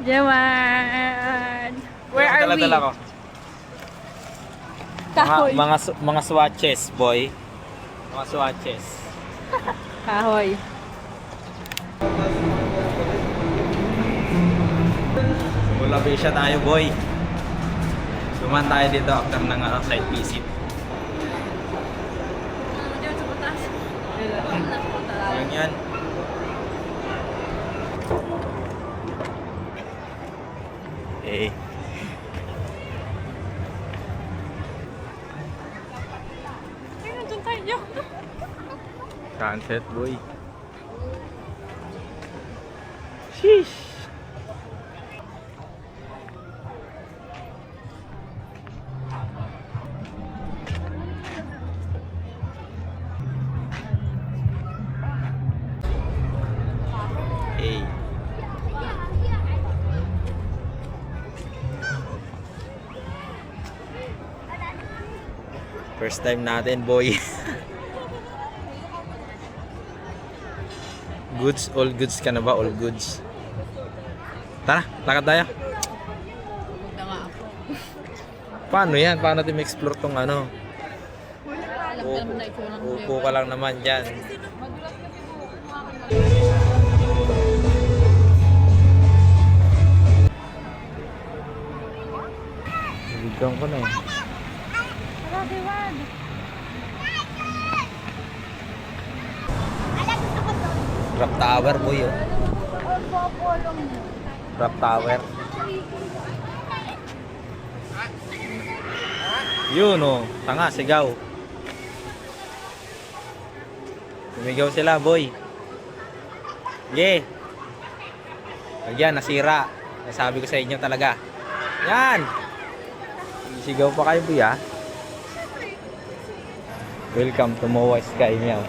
Jawan! Where are we? Dala-dala ko. Kahoy. Mga swatches, boy. Mga swatches. Kahoy. Wala pa siya tayo, boy. Duman tayo dito after ng site visit. Yan. Eh. Nandun tayo. Sunset, boy. Sheesh. Hey. First time natin, boy. Goods, all goods ka na ba? All goods. Tara, lakad tayo. Paano yan? Paano natin ma-explore tong ano? Upo ka lang naman dyan. Bigyan ko na eh. Rock Tower, boy. Oh. Rock Tower. Yun oh, tanga, sigaw. Sumigaw sila, boy. Yeah. Ayan, nasira. Nasabi ko sa inyo talaga. Yan. Sigaw pa kayo, boy, ha. Welcome to Moa Sky Meow.